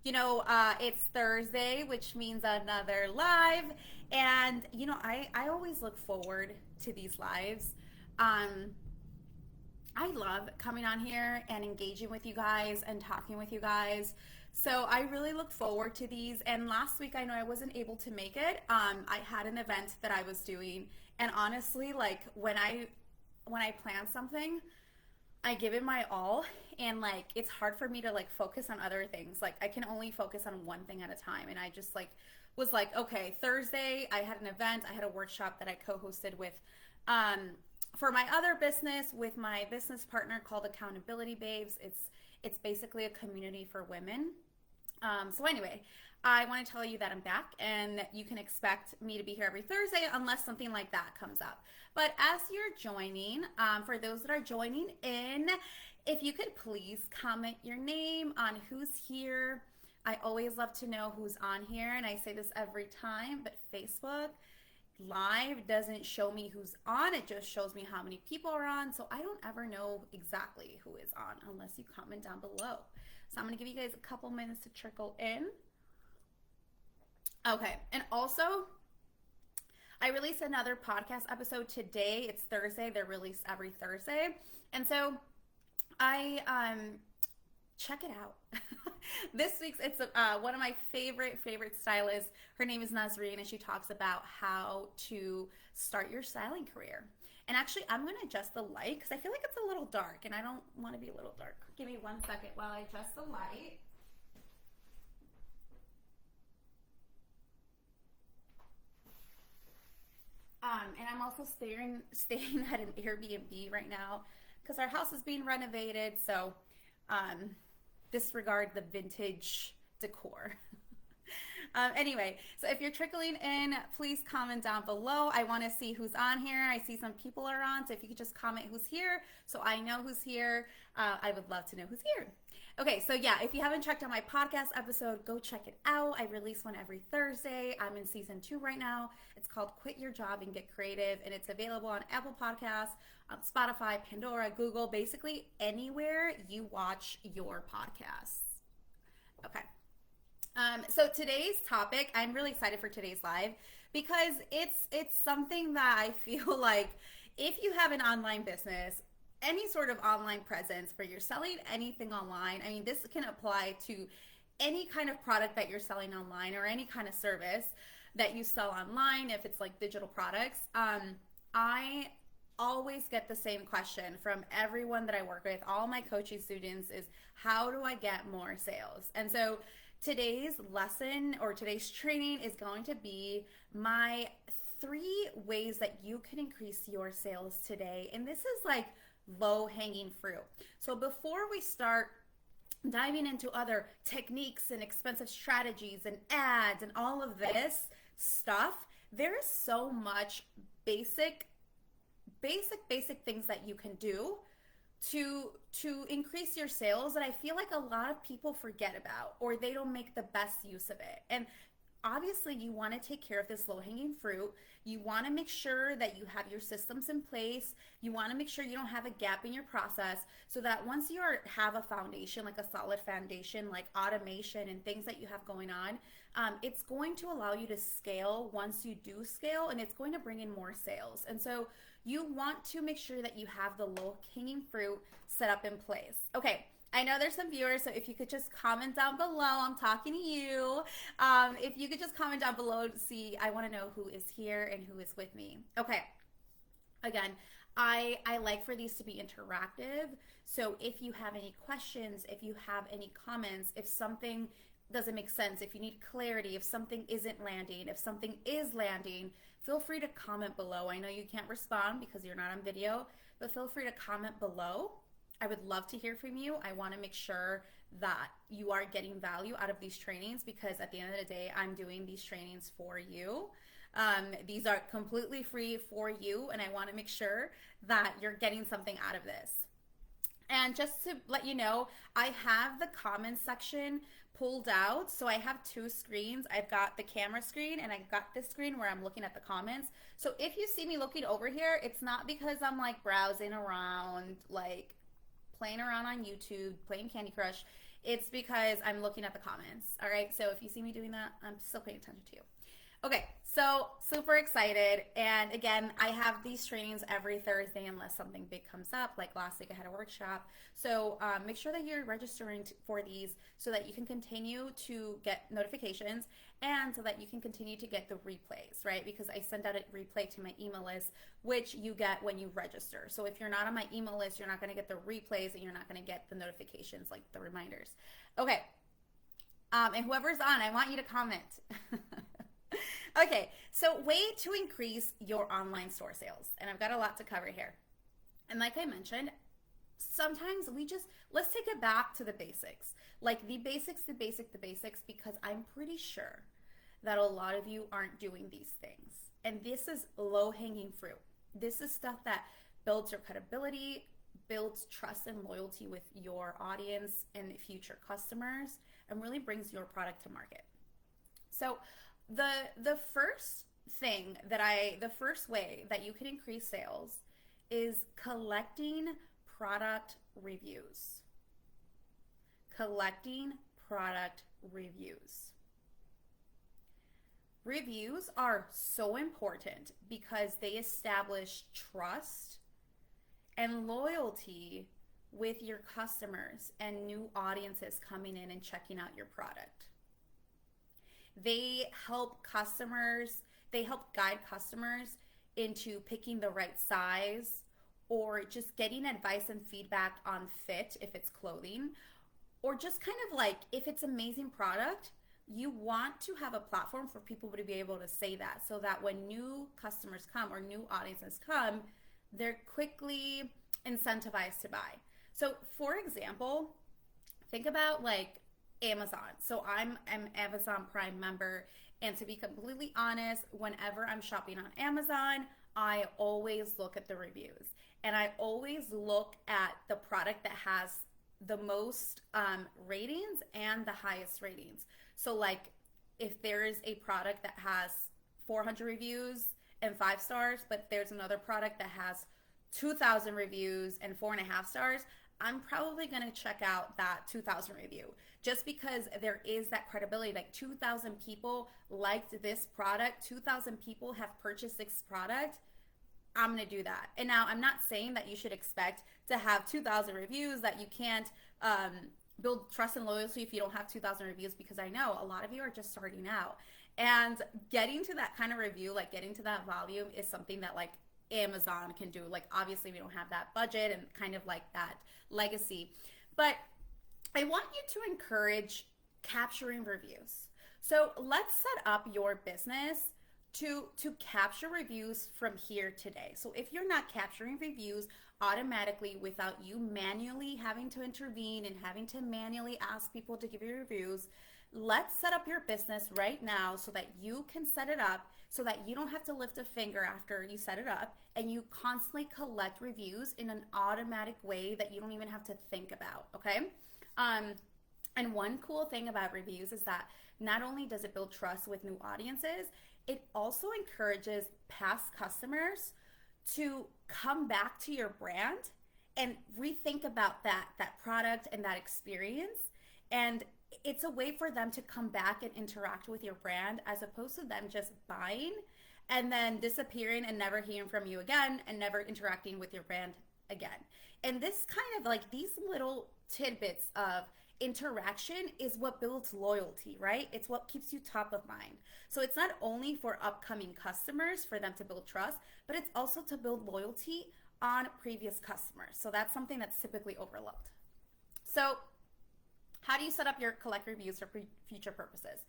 It's Thursday, which means another live. And, I always look forward to these lives. Um, I love coming on here and engaging with you guys and talking with you guys. So I really look forward to these. And last week, I know I wasn't able to make it. I had an event that I was doing, and honestly, like when I plan something, I give it my all, and like it's hard for me to like focus on other things. Like I can only focus on one thing at a time, and I just like was like, okay, Thursday I had an event, I had a workshop that I co-hosted with um for my other business with my business partner called Accountability Babes. It's basically a community for women. So anyway, I want to tell you that I'm back and you can expect me to be here every Thursday unless something like that comes up. But as you're joining, for those that are joining in, if you could please comment your name on who's here. I always love to know who's on here, and I say this every time, but Facebook Live doesn't show me who's on, it just shows me how many people are on, so I don't ever know exactly who is on unless you comment down below. So I'm gonna give you guys a couple minutes to trickle in. Okay, and also, I released another podcast episode today. It's Thursday. They're released every Thursday. And so I check it out. This week's it's one of my favorite stylists. Her name is Nazreen, and she talks about how to start your styling career. And actually, I'm going to adjust the light because I feel like it's a little dark, and I don't want to be a little dark. Give me 1 second while I adjust the light. And I'm also staying at an Airbnb right now because our house is being renovated. So um, disregard the vintage decor. Anyway, so if you're trickling in, please comment down below. I want to see who's on here. I see some people are on, so if you could just comment who's here so I know who's here. I would love to know who's here. Okay, so yeah, if you haven't checked out my podcast episode, go check it out. I release one every Thursday. I'm in season 2 right now. It's called Quit Your Job and Get Creative, and it's available on Apple Podcasts, on Spotify, Pandora, Google, basically anywhere you watch your podcasts. Okay. So today's topic, I'm really excited for today's live because it's something that I feel like if you have an online business, any sort of online presence where you're selling anything online, I mean, this can apply to any kind of product that you're selling online or any kind of service that you sell online, if it's like digital products. I always get the same question from everyone that I work with, all my coaching students, is how do I get more sales? And so today's lesson or today's training is going to be my 3 ways that you can increase your sales today. And this is like low hanging fruit. So before we start diving into other techniques and expensive strategies and ads and all of this stuff, there is so much basic things that you can do to increase your sales that I feel like a lot of people forget about or they don't make the best use of it. And obviously you want to take care of this low-hanging fruit. You want to make sure that you have your systems in place. You want to make sure you don't have a gap in your process so that once you have a foundation, like a solid foundation, like automation and things that you have going on, it's going to allow you to scale once you do scale, and it's going to bring in more sales. And so you want to make sure that you have the low-hanging fruit set up in place. Okay. I know there's some viewers, so if you could just comment down below, I'm talking to you. If you could just comment down below to see, I want to know who is here and who is with me. Okay. Again, I like for these to be interactive. So if you have any questions, if you have any comments, if something doesn't make sense, if you need clarity, if something isn't landing, if something is landing, feel free to comment below. I know you can't respond because you're not on video, but feel free to comment below. I would love to hear from you. I want to make sure that you are getting value out of these trainings because at the end of the day, I'm doing these trainings for you. These are completely free for you, and I want to make sure that you're getting something out of this. And just to let you know, I have the comments section pulled out. So I have 2 screens. I've got the camera screen and I've got this screen where I'm looking at the comments. So if you see me looking over here, it's not because I'm like browsing around, like playing around on YouTube, playing Candy Crush. It's because I'm looking at the comments. All right. So if you see me doing that, I'm still paying attention to you. Okay, so super excited. And again, I have these trainings every Thursday unless something big comes up. Like last week, I had a workshop. So make sure that you're registering for these so that you can continue to get notifications and so that you can continue to get the replays, right? Because I send out a replay to my email list, which you get when you register. So if you're not on my email list, you're not going to get the replays and you're not going to get the notifications, like the reminders. Okay. And whoever's on, I want you to comment. Okay, so way to increase your online store sales. And I've got a lot to cover here. And like I mentioned, sometimes let's take it back to the basics. Like the basics, because I'm pretty sure that a lot of you aren't doing these things. And this is low-hanging fruit. This is stuff that builds your credibility, builds trust and loyalty with your audience and future customers, and really brings your product to market. So the first way that you can increase sales is collecting product reviews. Collecting product reviews. Reviews are so important because they establish trust and loyalty with your customers and new audiences coming in and checking out your product. They help guide customers into picking the right size or just getting advice and feedback on fit if it's clothing, or just kind of like if it's amazing product, you want to have a platform for people to be able to say that so that when new customers come or new audiences come, they're quickly incentivized to buy. So for example, think about like Amazon. So I'm an Amazon Prime member, and to be completely honest, whenever I'm shopping on Amazon, I always look at the reviews, and I always look at the product that has the most ratings and the highest ratings. So like if there is a product that has 400 reviews and 5 stars, but there's another product that has 2,000 reviews and 4.5 stars, I'm probably going to check out that 2,000 review just because there is that credibility. Like 2,000 people liked this product, 2,000 people have purchased this product. I'm going to do that. And now I'm not saying that you should expect to have 2,000 reviews, that you can't build trust and loyalty if you don't have 2,000 reviews, because I know a lot of you are just starting out. And getting to that kind of review, like getting to that volume, is something that like Amazon can do. Like obviously we don't have that budget and kind of like that legacy, but I want you to encourage capturing reviews. So let's set up your business to capture reviews from here today. So if you're not capturing reviews automatically without you manually having to intervene and having to manually ask people to give you reviews, let's set up your business right now so that you can set it up so that you don't have to lift a finger after you set it up, and you constantly collect reviews in an automatic way that you don't even have to think about, okay? And one cool thing about reviews is that not only does it build trust with new audiences, it also encourages past customers to come back to your brand and rethink about that product and that experience. And it's a way for them to come back and interact with your brand, as opposed to them just buying and then disappearing and never hearing from you again and never interacting with your brand again. And this kind of like these little tidbits of interaction is what builds loyalty, right? It's what keeps you top of mind. So it's not only for upcoming customers for them to build trust, but it's also to build loyalty on previous customers. So that's something that's typically overlooked. So how do you set up your collect reviews for future purposes?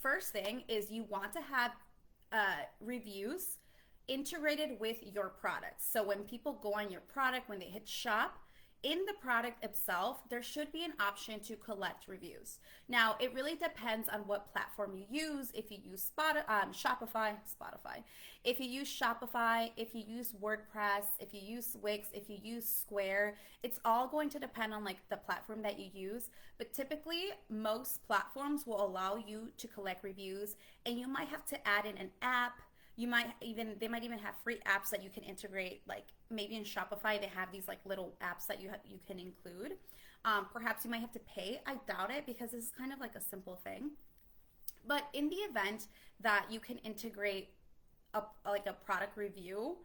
First thing is you want to have reviews integrated with your product. So when people go on your product, when they hit shop, in the product itself, there should be an option to collect reviews. Now, it really depends on what platform you use. If you use Shopify, if you use Shopify, if you use WordPress, if you use Wix, if you use Square, it's all going to depend on like the platform that you use. But typically, most platforms will allow you to collect reviews, and you might have to add in an app. They might even have free apps that you can integrate, like maybe in Shopify they have these like little apps that you can include. Perhaps you might have to pay. I doubt it because this is kind of like a simple thing. But in the event that you can integrate like a product review,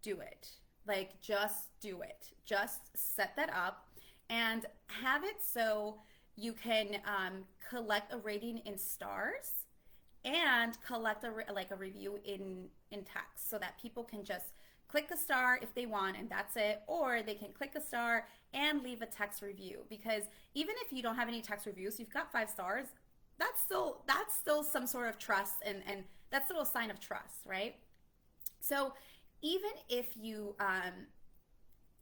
do it. Like just do it. Just set that up and have it so you can collect a rating in stars and collect like a review in text so that people can just click a star if they want and that's it, or they can click a star and leave a text review. Because even if you don't have any text reviews, you've got 5 stars, that's still some sort of trust, and that's still a sign of trust, right? So even if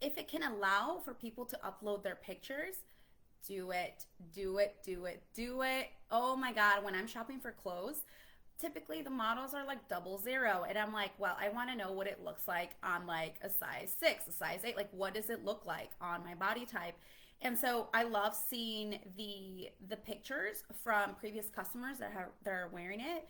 it can allow for people to upload their pictures, do it, do it, do it, do it. Oh my God, when I'm shopping for clothes, typically the models are like 00. And I'm like, well, I want to know what it looks like on like a size 6, a size 8. Like, what does it look like on my body type? And so I love seeing the pictures from previous customers that are wearing it,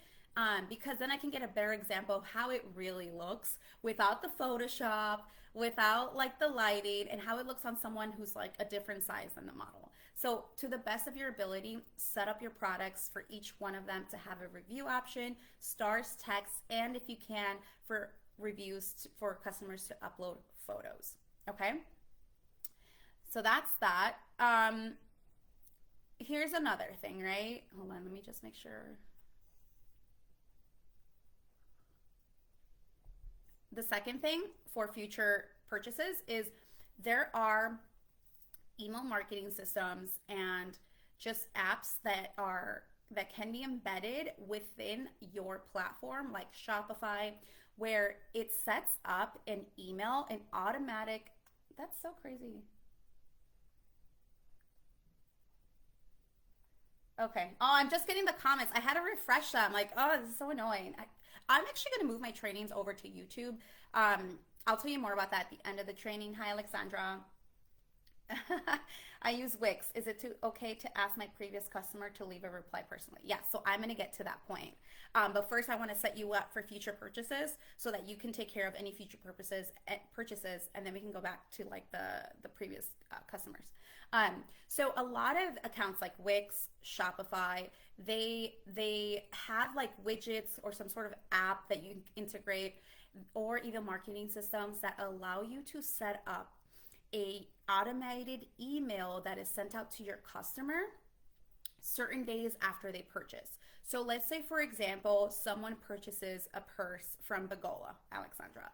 because then I can get a better example of how it really looks without the Photoshop, without like the lighting, and how it looks on someone who's like a different size than the model. So to the best of your ability, set up your products for each one of them to have a review option, stars, text, and if you can, for reviews for customers to upload photos. Okay? So that's that. Here's another thing, right? Hold on, let me just make sure. The second thing for future purchases is there are email marketing systems and just apps that can be embedded within your platform, like Shopify, where it sets up an email, an automatic. That's so crazy. Okay. Oh, I'm just getting the comments. I had to refresh them. Like, oh, this is so annoying. I'm actually going to move my trainings over to YouTube. I'll tell you more about that at the end of the training. Hi, Alexandra. I use Wix. Is it okay to ask my previous customer to leave a reply personally? Yes, so I'm going to get to that point. But first, I want to set you up for future purchases so that you can take care of any future purchases, and then we can go back to like the previous customers. So a lot of accounts like Wix, Shopify, they have like widgets or some sort of app that you integrate, or even marketing systems that allow you to set up a automated email that is sent out to your customer certain days after they purchase. So let's say, for example, someone purchases a purse from Bagola, Alexandra.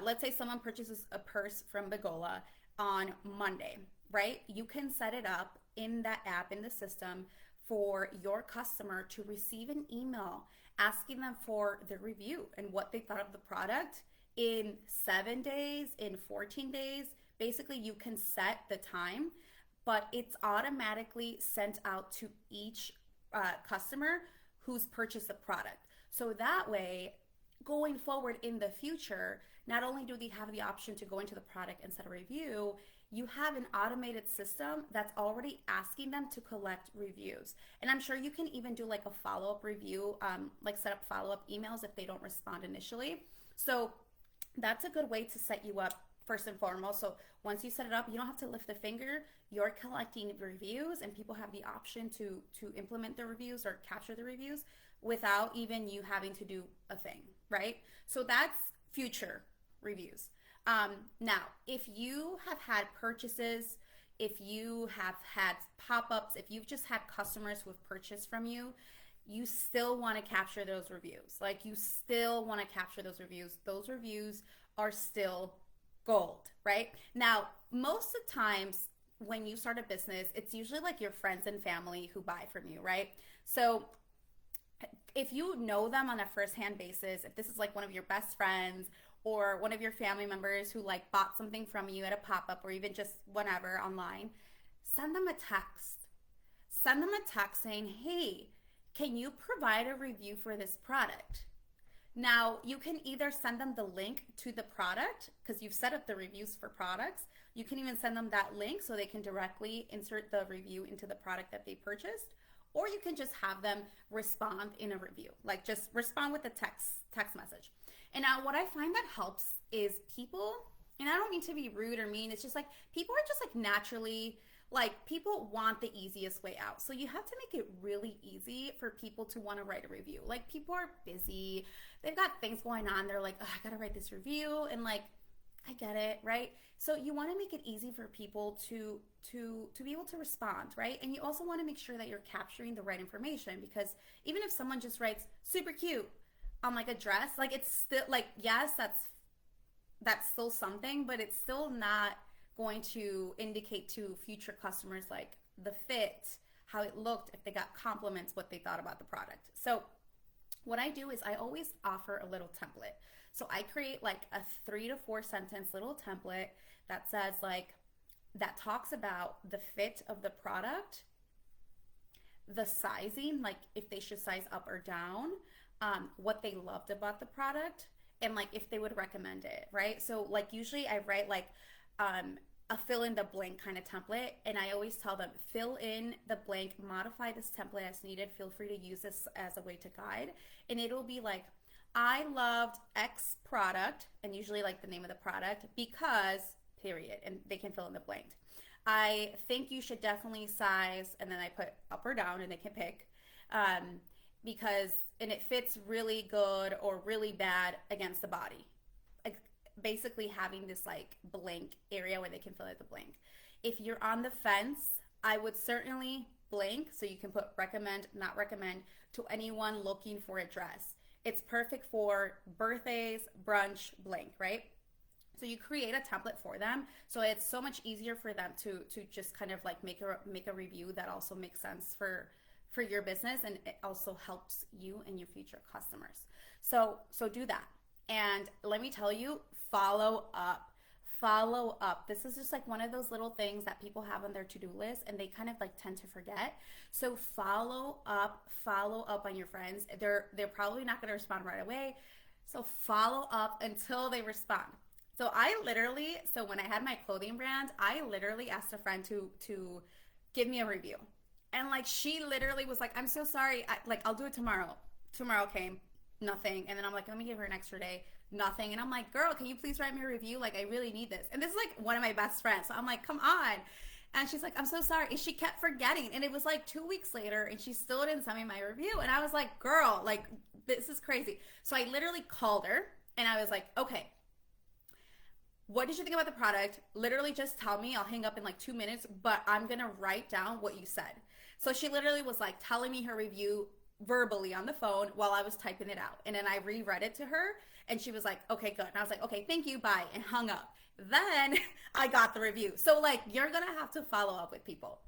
Let's say someone purchases a purse from Bagola on Monday, right? You can set it up in that app in the system for your customer to receive an email asking them for the review and what they thought of the product in 7 days, in 14 days. Basically, you can set the time, but it's automatically sent out to each customer who's purchased the product. So that way, going forward in the future, not only do they have the option to go into the product and set a review, you have an automated system that's already asking them to collect reviews. And I'm sure you can even do like a follow-up review, like set up follow-up emails if they don't respond initially. So that's a good way to set you up first and foremost. So once you set it up, you don't have to lift a finger. You're collecting reviews, and people have the option to implement the reviews or capture the reviews without even you having to do a thing, right? So that's future reviews. Now, if you have had purchases, if you have had pop-ups, if you've just had customers who have purchased from you, you still want to capture those reviews. Like, you still want to capture those reviews. Those reviews are still gold, right? Now, most of the times when you start a business, it's usually like your friends and family who buy from you, right? So if you know them on a first-hand basis, if this is like one of your best friends or one of your family members who like bought something from you at a pop-up or even just whatever online, send them a text. Send them a text saying, hey, can you provide a review for this product? Now, you can either send them the link to the product because you've set up the reviews for products. You can even send them that link so they can directly insert the review into the product that they purchased. Or you can just have them respond in a review, like just respond with a text message. And now what I find that helps is people, and I don't mean to be rude or mean, it's just like people are just like naturally Like, people want the easiest way out. So you have to make it really easy for people to want to write a review. Like, people are busy. They've got things going on. They're like, oh, I got to write this review. And like, I get it, right? So you want to make it easy for people to be able to respond, right? And you also want to make sure that you're capturing the right information, because even if someone just writes super cute on like a dress, like, it's still like, yes, that's still something, but it's still not going to indicate to future customers like the fit, how it looked, if they got compliments, what they thought about the product. So what I do is I always offer a little template. So I create like a 3 to 4 sentence little template that says like, that talks about the fit of the product, the sizing, like if they should size up or down, what they loved about the product, and like if they would recommend it, right? So like usually I write like a fill in the blank kind of template, and I always tell them, fill in the blank, modify this template as needed, feel free to use this as a way to guide. And it'll be like, I loved X product, and usually like the name of the product, because period, and they can fill in the blank. I think you should definitely size, and then I put up or down, and they can pick, because, and it fits really good or really bad against the body. Like, basically having this like blank area where they can fill out the blank. If you're on the fence, I would certainly blank, so you can put recommend, not recommend, to anyone looking for a dress. It's perfect for birthdays, brunch, blank, right? So you create a template for them, so it's so much easier for them to just kind of like make a review that also makes sense for your business, and it also helps you and your future customers. So do that. And let me tell you, follow up. Follow up. This is just like one of those little things that people have on their to-do list, and they kind of like tend to forget. So follow up on your friends. They're probably not going to respond right away. So follow up until they respond. So when I had my clothing brand, I literally asked a friend to give me a review. And like, she literally was like, I'm so sorry. I'll do it tomorrow. Tomorrow came, nothing. And then I'm like, let me give her an extra day, nothing. And I'm like, girl, can you please write me a review? Like, I really need this. And this is like one of my best friends. So I'm like, come on. And she's like, I'm so sorry. And she kept forgetting. And it was like 2 weeks later, and she still didn't send me my review. And I was like, girl, like, this is crazy. So I literally called her, and I was like, okay, what did you think about the product? Literally just tell me. I'll hang up in like 2 minutes, but I'm going to write down what you said. So she literally was like telling me her review verbally on the phone while I was typing it out. And then I reread it to her, and she was like, okay, good. And I was like, okay, thank you, bye, and hung up. Then I got the review. So like, you're going to have to follow up with people.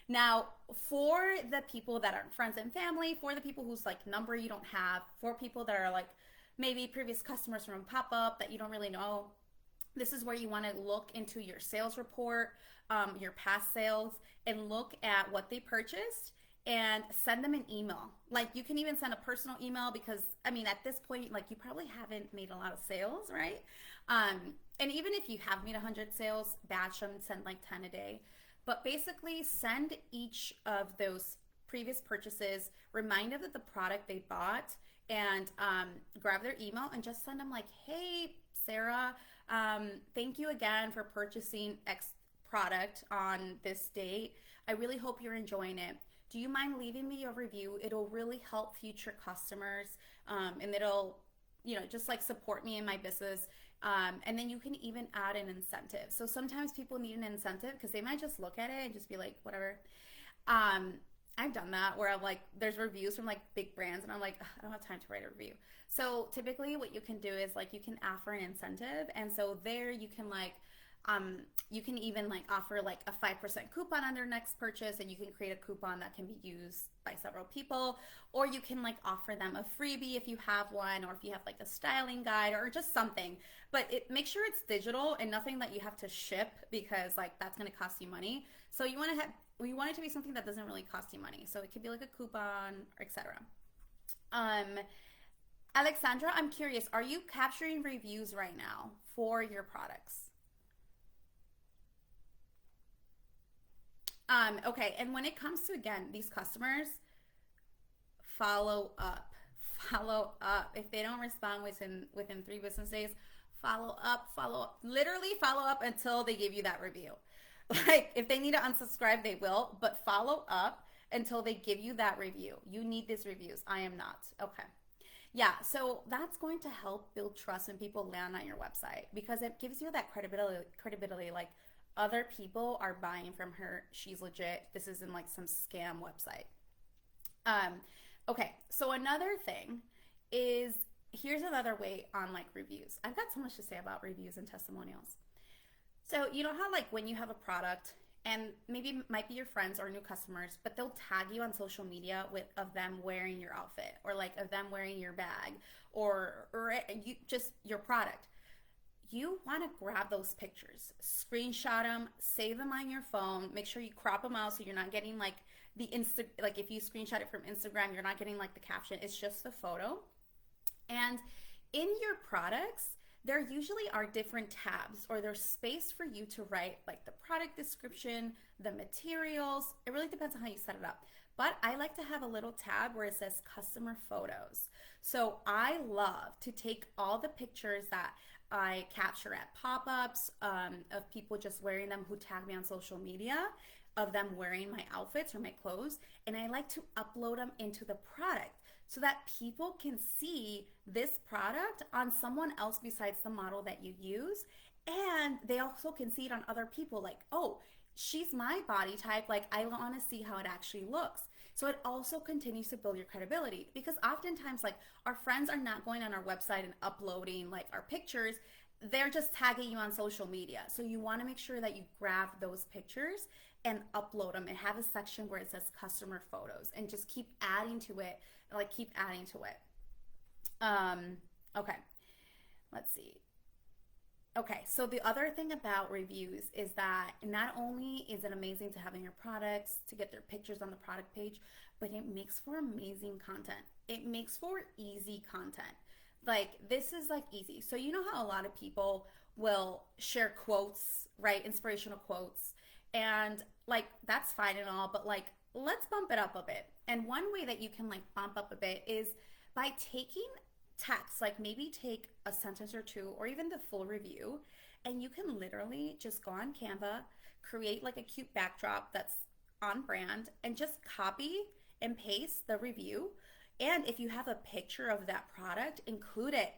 Now, for the people that aren't friends and family, for the people whose like number you don't have, for people that are like maybe previous customers from a pop-up that you don't really know, this is where you want to look into your sales report, your past sales, and look at what they purchased and send them an email. Like, you can even send a personal email, because I mean, at this point, like, you probably haven't made a lot of sales, right? And even if you have made 100 sales, batch them, send like 10 a day. But basically, send each of those previous purchases, remind them of the product they bought, and grab their email and just send them like, hey, Sarah, thank you again for purchasing X product on this date. I really hope you're enjoying it. Do you mind leaving me a review? It'll really help future customers, and it'll, just like support me in my business. And then you can even add an incentive. So sometimes people need an incentive because they might just look at it and just be like, whatever. I've done that where I'm like, there's reviews from like big brands, and I'm like, I don't have time to write a review. So typically what you can do is like, you can offer an incentive. And so there you can like, you can even like offer like a 5% coupon on their next purchase, and you can create a coupon that can be used by several people. Or you can like offer them a freebie if you have one, or if you have like a styling guide or just something. But make sure it's digital and nothing that you have to ship, because like that's going to cost you money. So we want it to be something that doesn't really cost you money. So it could be like a coupon, etc. Alexandra, I'm curious, are you capturing reviews right now for your products? Okay, and when it comes to, again, these customers, follow up. Follow up. If they don't respond within 3 business days, follow up. Literally follow up until they give you that review. Like if they need to unsubscribe, they will, but follow up until they give you that review. You need these reviews. I am not. Okay. Yeah, so that's going to help build trust when people land on your website because it gives you that credibility like other people are buying from her. She's legit. This isn't like some scam website. Um, okay, so another thing is here's another way on like reviews. I've got so much to say about reviews and testimonials. So you know how like when you have a product and maybe it might be your friends or new customers, but they'll tag you on social media with of them wearing your outfit or like of them wearing your bag or you just your product. You want to grab those pictures, screenshot them, save them on your phone, make sure you crop them out so you're not getting like the like if you screenshot it from Instagram, you're not getting like the caption. It's just the photo. And in your products, there usually are different tabs or there's space for you to write like the product description, the materials. It really depends on how you set it up. But I like to have a little tab where it says customer photos. So I love to take all the pictures that I capture at pop-ups of people just wearing them who tag me on social media, of them wearing my outfits or my clothes, and I like to upload them into the product so that people can see this product on someone else besides the model that you use. And they also can see it on other people like, oh, she's my body type. Like, I want to see how it actually looks. So it also continues to build your credibility because oftentimes, like, our friends are not going on our website and uploading like our pictures. They're just tagging you on social media. So you want to make sure that you grab those pictures and upload them and have a section where it says customer photos and just keep adding to it, like keep adding to it. Okay, let's see. Okay, so the other thing about reviews is that not only is it amazing to have in your products to get their pictures on the product page, but it makes for amazing content. It makes for easy content. Like this is like easy. So you know how a lot of people will share quotes, right? Inspirational quotes. And like that's fine and all, but like let's bump it up a bit. And one way that you can like bump up a bit is by taking text, like maybe take a sentence or two or even the full review, and you can literally just go on Canva, create like a cute backdrop that's on brand, and just copy and paste the review. And if you have a picture of that product, include it.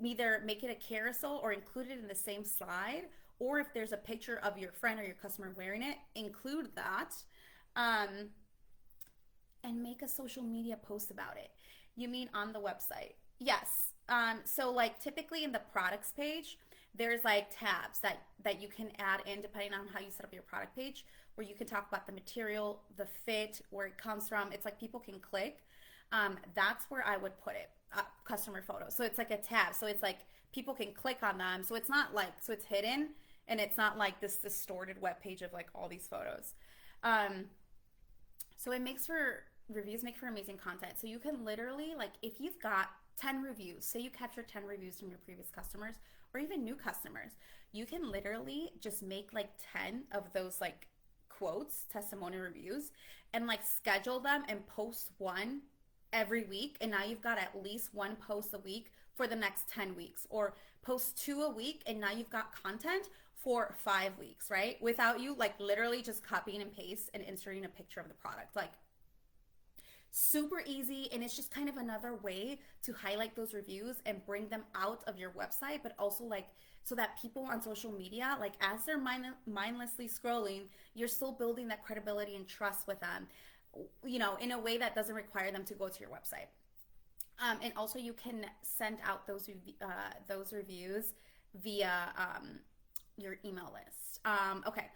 Either make it a carousel or include it in the same slide, or if there's a picture of your friend or your customer wearing it, include that. Um, and make a social media post about it. You mean on the website? Yes. So like typically in the products page, there's like tabs that you can add in depending on how you set up your product page, where you can talk about the material, the fit, where it comes from. It's like people can click. That's where I would put it, customer photos. So it's like a tab. So it's like people can click on them. So it's not like, so it's hidden and it's not like this distorted web page of like all these photos. Um, so it makes for reviews make for amazing content. So you can literally like if you've got 10 reviews, say you capture 10 reviews from your previous customers or even new customers, you can literally just make like 10 of those like quotes, testimonial reviews, and like schedule them and post one every week. And now you've got at least one post a week for the next 10 weeks, or post two a week. And now you've got content for 5 weeks, right? Without you like literally just copying and paste and inserting a picture of the product. Like super easy, and it's just kind of another way to highlight those reviews and bring them out of your website, but also like so that people on social media, like as they're mindlessly scrolling, you're still building that credibility and trust with them, you know, in a way that doesn't require them to go to your website. And also you can send out those reviews via your email list. Okay.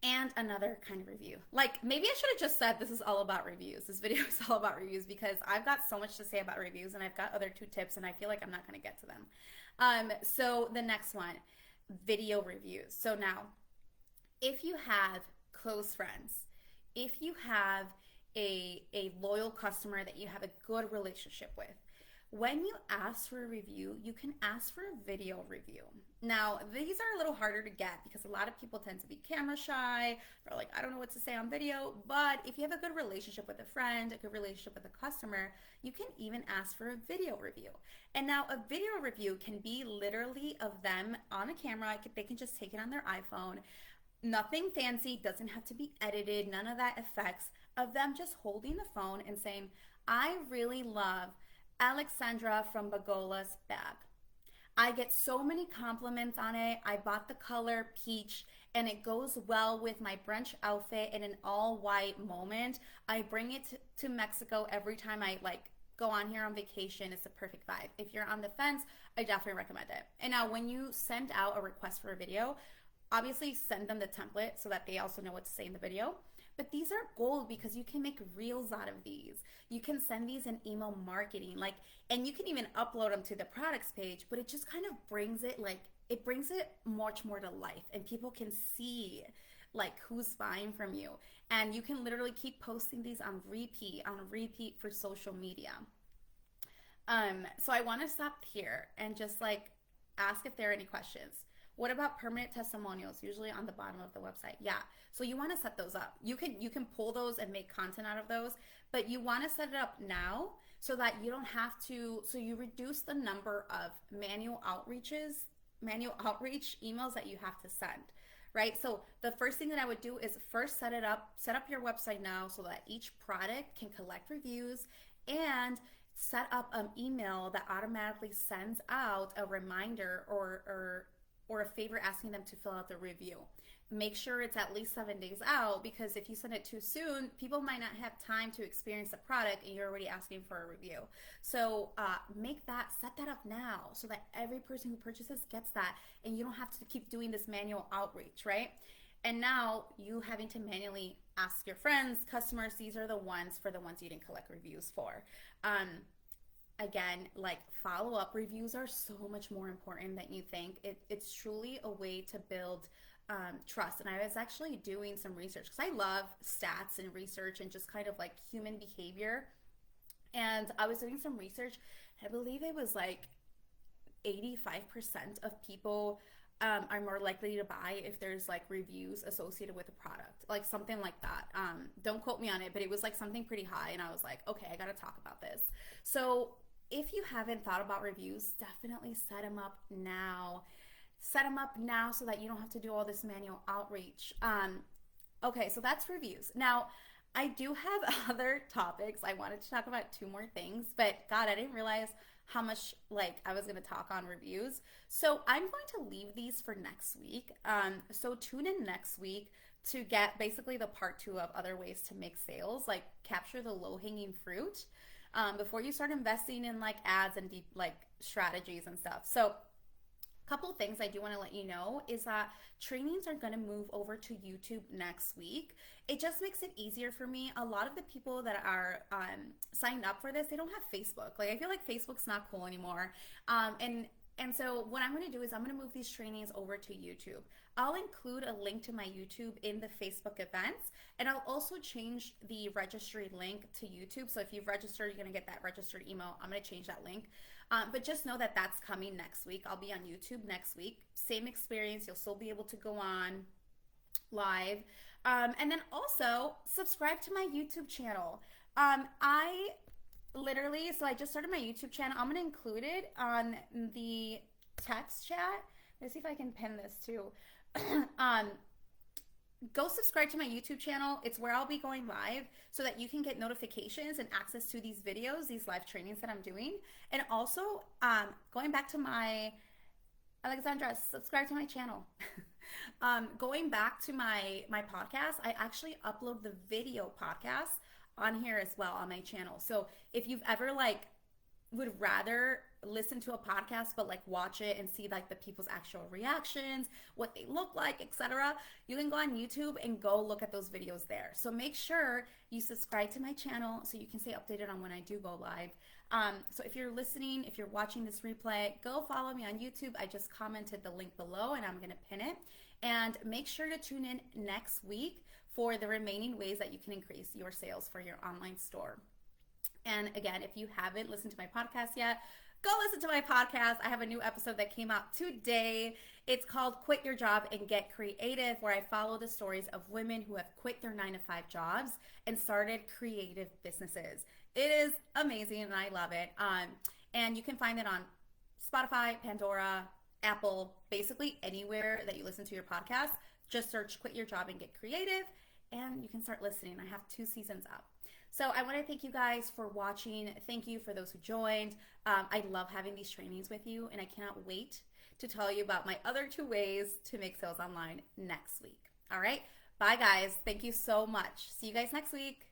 And another kind of review. Like maybe I should have just said this is all about reviews. This video is all about reviews because I've got so much to say about reviews and I've got other 2 tips and I feel like I'm not going to get to them. So the next one, video reviews. So now, if you have close friends, if you have a loyal customer that you have a good relationship with, when you ask for a review, you can ask for a video review. Now, these are a little harder to get because a lot of people tend to be camera shy. They're like, I don't know what to say on video. But if you have a good relationship with a friend, a good relationship with a customer, you can even ask for a video review. And now a video review can be literally of them on a camera. They can just take it on their iPhone, Nothing fancy, doesn't have to be edited, none of that effects of them just holding the phone and saying, I really love Alexandra from Bagola's bag. I get so many compliments on it. I bought the color peach and it goes well with my brunch outfit in an all white moment. I bring it to Mexico every time I like go on here on vacation. It's a perfect vibe. If you're on the fence, I definitely recommend it. And now when you send out a request for a video, obviously send them the template so that they also know what to say in the video. But these are gold because you can make reels out of these. You can send these in email marketing, like, and you can even upload them to the products page, but it just kind of brings it like, it brings it much more to life and people can see like who's buying from you. And you can literally keep posting these on repeat for social media. So I want to stop here and just like ask if there are any questions. What about permanent testimonials? Usually on the bottom of the website. Yeah. So you want to set those up. You can pull those and make content out of those, but you want to set it up now so that you don't have to, so you reduce the number of manual outreach emails that you have to send. Right? So the first thing that I would do is first set up your website now so that each product can collect reviews, and set up an email that automatically sends out a reminder or a favor asking them to fill out the review. Make sure it's at least 7 days out, because if you send it too soon, people might not have time to experience the product and you're already asking for a review. So set that up now so that every person who purchases gets that and you don't have to keep doing this manual outreach, right? And now you having to manually ask your friends, customers, these are the ones you didn't collect reviews for. Again, like, follow up reviews are so much more important than you think. It's truly a way to build trust. And I was actually doing some research because I love stats and research and just kind of like human behavior. And I was doing some research. I believe it was like 85% of people are more likely to buy if there's like reviews associated with a product, like something like that. Don't quote me on it, but it was like something pretty high. And I was like, okay, I got to talk about this. So if you haven't thought about reviews, definitely set them up now. Set them up now so that you don't have to do all this manual outreach. Okay, so that's reviews. Now, I do have other topics. I wanted to talk about two more things, but God, I didn't realize how much like I was going to talk on reviews. So I'm going to leave these for next week. So tune in next week to get basically the part two of other ways to make sales, like capture the low hanging fruit before you start investing in like ads and deep like strategies and stuff. So couple things I do want to let you know is that trainings are going to move over to YouTube next week. It just makes it easier for me. A lot of the people that are signed up for this, they don't have Facebook. Like, I feel like Facebook's not cool anymore. And so what I'm going to do is I'm going to move these trainings over to YouTube. I'll include a link to my YouTube in the Facebook events, and I'll also change the registry link to YouTube. So if you've registered, you're going to get that registered email. I'm going to change that link. But just know that that's coming next week. I'll be on YouTube next week. Same experience. You'll still be able to go on live. And then also subscribe to my YouTube channel. So I just started my YouTube channel. I'm going to include it on the text chat. Let's see if I can pin this too. Go subscribe to my YouTube channel. It's where I'll be going live so that you can get notifications and access to these videos, these live trainings that I'm doing. And also, going back to my, Alexandra, subscribe to my channel. Going back to my podcast, I actually upload the video podcast on here as well on my channel. So if you've ever like would rather listen to a podcast but like watch it and see like the people's actual reactions, what they look like, etc., you can go on YouTube and go look at those videos there. So make sure you subscribe to my channel so you can stay updated on when I do go live. So if you're listening, if you're watching this replay, go follow me on YouTube. I just commented the link below and I'm going to pin it. And make sure to tune in next week for the remaining ways that you can increase your sales for your online store. And again, if you haven't listened to my podcast yet, go listen to my podcast. I have a new episode that came out today. It's called Quit Your Job and Get Creative, where I follow the stories of women who have quit their 9-to-5 jobs and started creative businesses. It is amazing and I love it. And you can find it on Spotify, Pandora, Apple, basically anywhere that you listen to your podcast. Just search Quit Your Job and Get Creative, and you can start listening. I have 2 seasons out. So I want to thank you guys for watching. Thank you for those who joined. I love having these trainings with you, and I cannot wait to tell you about my other 2 ways to make sales online next week. All right. Bye, guys. Thank you so much. See you guys next week.